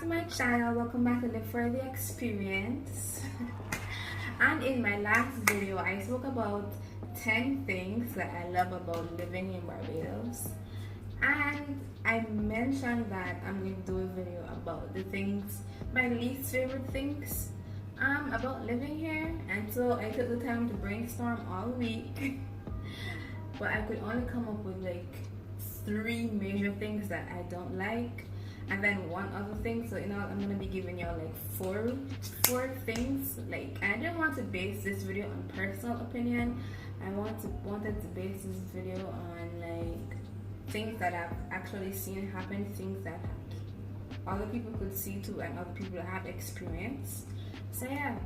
my channel. Welcome back to Live for the Experience. And in my last video I spoke about 10 things that I love about living in Barbados, and I mentioned that I'm going to do a video about the things, my least favorite things about living here. And so I took the time to brainstorm all week but I could only come up with like 3 major things that I don't like, and then one other thing. So I'm gonna be giving y'all like four things. Like, I didn't want to base this video on personal opinion. I wanted to base this video on like things that I've actually seen happen, things that other people could see too, and other people have experienced. So yeah,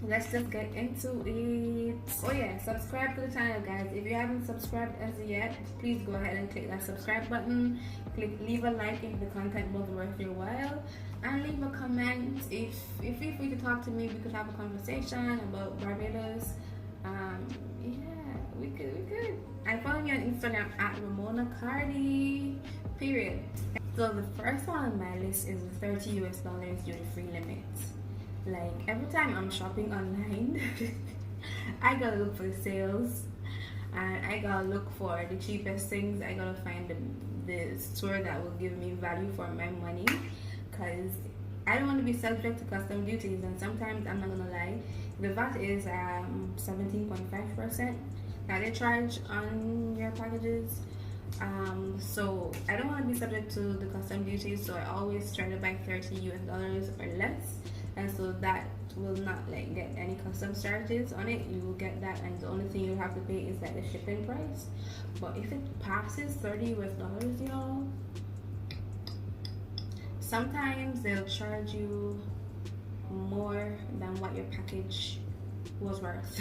let's just get into it. Oh yeah, subscribe to the channel, guys. If you haven't subscribed as yet, please go ahead and click that subscribe button. Leave a like if the content was worth your while, and leave a comment. If you feel free to talk to me, we could have a conversation about Barbados. Yeah, we could. And follow me on Instagram at Ramona Cardi. Period. So the first one on my list is the $30 duty-free limit. Like, every time I'm shopping online, I gotta look for the sales, and I gotta look for the cheapest things. I gotta find the store that will give me value for my money, because I don't want to be subject to custom duties. And sometimes, I'm not gonna lie, the VAT is 17.5% that they charge on your packages. So I don't want to be subject to the custom duties, so I always try to buy $30 or less, and so that will not like get any custom charges on it. You will get that, and the only thing you have to pay is like the shipping price. But if it passes $30, y'all, sometimes they'll charge you more than what your package was worth.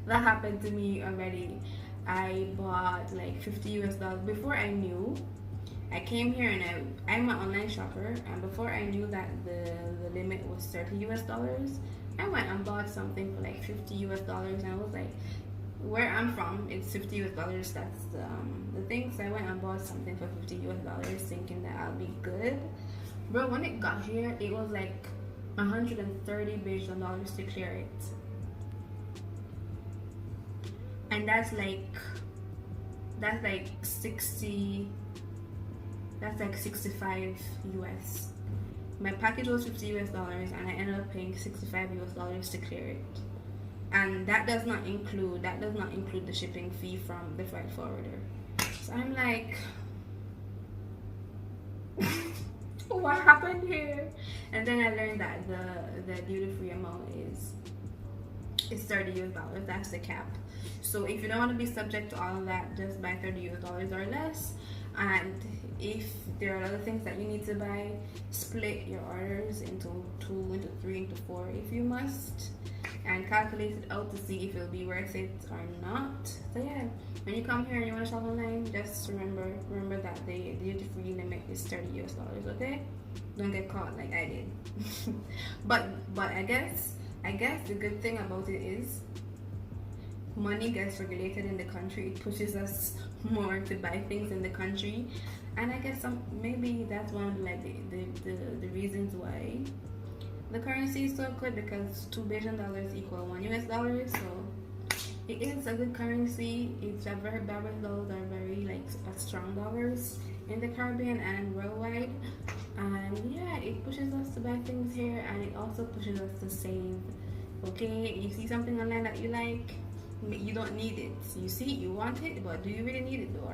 That happened to me already. I bought like $50 before I knew. I came here and I'm an online shopper, and before I knew that the limit was $30, I went and bought something for like $50, and I was like, where I'm from, it's $50. That's the thing. So I went and bought something for $50, thinking that I'll be good. Bro, when it got here, it was like $130 to clear it. And that's like 65 US. My package was $50, and I ended up paying $65 to clear it. And that does not include the shipping fee from the freight forwarder. So I'm like, what happened here? And then I learned that the duty-free amount is $30. That's the cap. So if you don't want to be subject to all of that, just buy $30 or less. And if there are other things that you need to buy, split your orders into 2, into 3, into 4 if you must, and calculate it out to see if it'll be worth it or not. So yeah, when you come here and you want to shop online, just remember that the duty-free limit is $30. Okay, don't get caught like I did. but I guess the good thing about it is money gets regulated in the country. It pushes us more to buy things in the country, and I guess maybe that's one of like the reasons why the currency is so good, because $2 billion equal $1. So it is a good currency. It's a very Barbados dollars are very like strong dollars in the Caribbean and worldwide. And yeah, it pushes us to buy things here, and it also pushes us to save. Okay, you see something online that you like, you don't need it. You see, you want it, but do you really need it though?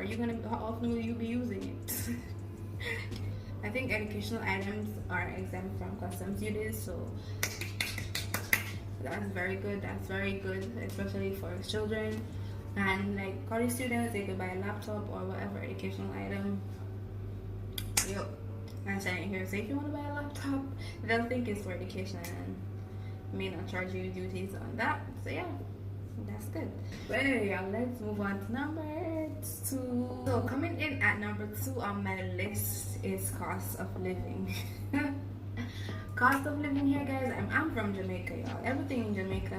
How often will you be using it? I think educational items are exempt from customs duties, so that's very good. That's very good, especially for children and like college students. They could buy a laptop or whatever educational item. Yo, I'm saying here, so if you want to buy a laptop, they'll think it's for education and may not charge you duties on that. So yeah, that's good. But anyway, y'all, let's move on to number 2. So coming in at number 2 on my list is cost of living. Cost of living here, guys. I'm from Jamaica, y'all. Everything in Jamaica.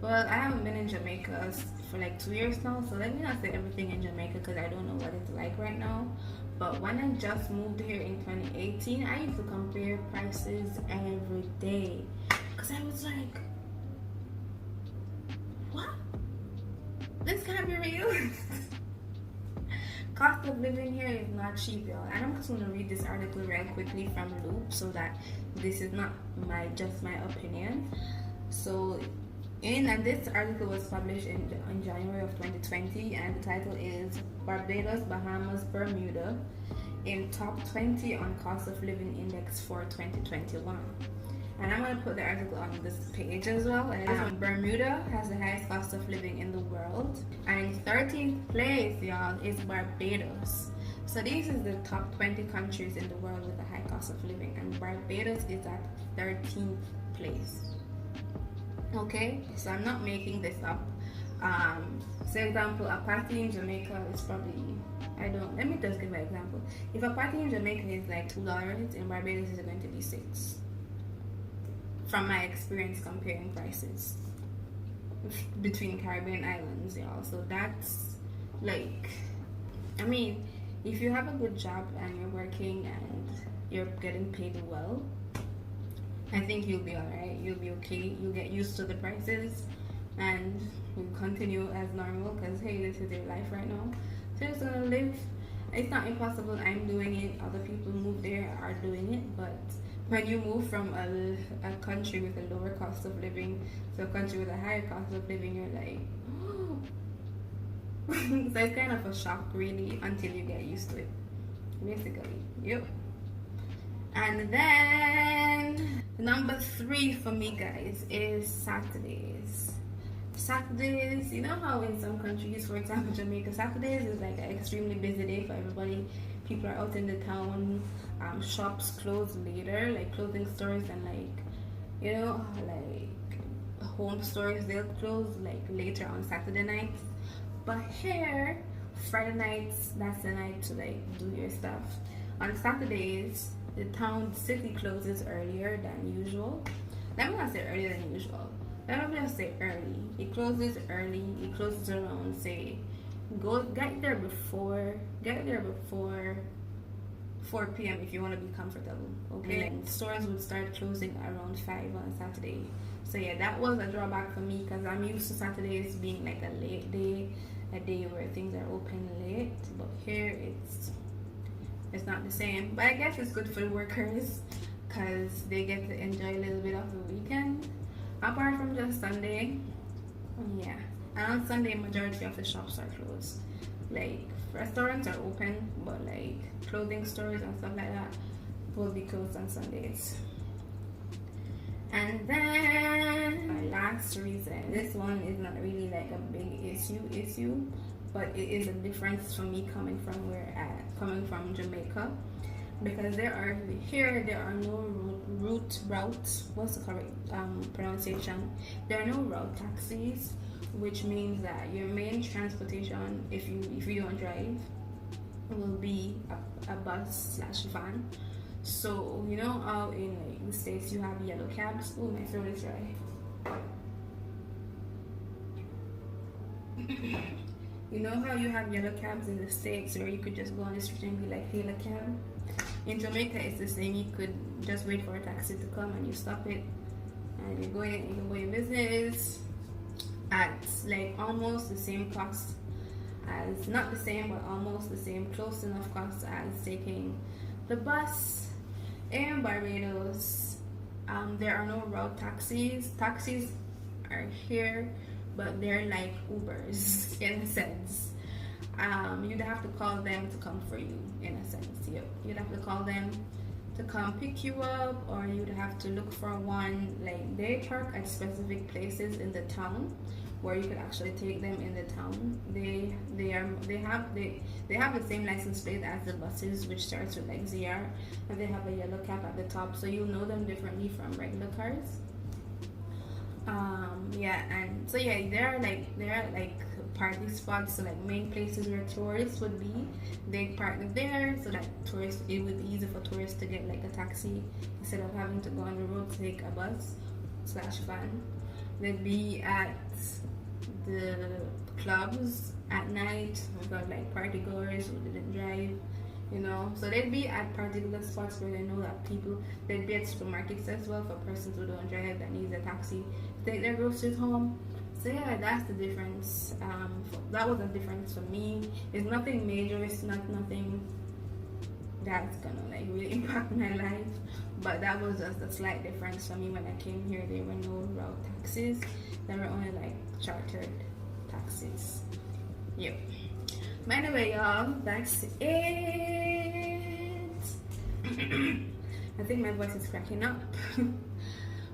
Well, I haven't been in Jamaica for like 2 years now, so let me not say everything in Jamaica because I don't know what it's like right now. But when I just moved here in 2018, I used to compare prices every day because I was like, what? This can't be real. Cost of living here is not cheap, y'all. And I'm just gonna read this article real quickly from Loop so that this is not just my opinion. So, and this article was published in January of 2020, and the title is Barbados, Bahamas, Bermuda in top 20 on cost of living index for 2021. And I'm going to put the article on this page as well. And Bermuda has the highest cost of living in the world. And in 13th place, y'all, is Barbados. So this is the top 20 countries in the world with a high cost of living. And Barbados is at 13th place. Okay? So I'm not making this up. For example, a party in Jamaica is probably, let me just give an example. If a party in Jamaica is like $2, in Barbados is going to be $6. From my experience comparing prices between Caribbean islands, y'all. So that's like, I mean, if you have a good job and you're working and you're getting paid well, I think you'll be alright. You'll be okay. You'll get used to the prices and you'll continue as normal because, hey, this is your life right now. So you're just gonna live. It's not impossible. I'm doing it. Other people move there are doing it, but when you move from a country with a lower cost of living to a country with a higher cost of living, you're like, oh. So it's kind of a shock, really, until you get used to it, basically. Yep. And then number 3 for me, guys, is Saturdays. Saturdays, you know how in some countries, for example Jamaica, Saturdays is like an extremely busy day for everybody. People are out in the town, shops close later, like clothing stores and like, you know, like home stores, they'll close like later on Saturday nights. But here, Friday nights, that's the night to like do your stuff. On Saturdays, the city closes earlier than usual. Let me not say earlier than usual. Let me just say early. It closes early. It closes around, say, get there before 4 p.m. if you want to be comfortable. Okay. And stores would start closing around 5 on Saturday. So yeah, that was a drawback for me because I'm used to Saturdays being like a late day, a day where things are open late. But here it's not the same. But I guess it's good for the workers because they get to enjoy a little bit of the weekend. Apart from just Sunday, yeah. And on Sunday, majority of the shops are closed. Like, restaurants are open, but like clothing stores and stuff like that will be closed on Sundays. And then my last reason, this one is not really like a big issue, but it is a difference for me coming from Jamaica. Because there are no routes. What's the correct pronunciation? There are no route taxis, which means that your main transportation, if you don't drive, will be a bus/van. So you know how in like, the States you have yellow cabs. Oh, my throat is dry. You know how you have yellow cabs in the States where you could just go on the street and be like, hail a cab? In Jamaica, it's the same. You could just wait for a taxi to come and you stop it and you go your business at like almost the same cost as, not the same, but almost the same, close enough cost as taking the bus. In Barbados, there are no route taxis. Taxis are here, but they're like Ubers in a sense. You'd have to call them to come for you in a sense. You'd have to call them to come pick you up, or you'd have to look for one. Like, they park at specific places in the town where you could actually take them in the town. They have the same license plate as the buses, which starts with like ZR, and they have a yellow cap at the top, so you'll know them differently from regular cars. There are like party spots, so like main places where tourists would be, they park there so that it would be easy for tourists to get like a taxi instead of having to go on the road to take a bus/van. They'd be at the clubs at night. We've got like party goers who didn't drive. you know. So they'd be at particular spots where they know that people, they'd be at supermarkets as well for persons who don't drive that needs a taxi to take their groceries home. So yeah, that's the difference. That was a difference for me. It's nothing major. It's not nothing that's gonna like really impact my life. But that was just a slight difference for me when I came here. There were no route taxis. There were only like chartered taxis. Yep. By the way, y'all, that's it. I think my voice is cracking up.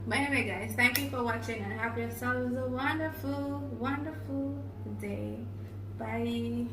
By the way, guys, thank you for watching and have yourselves a wonderful, wonderful day. Bye.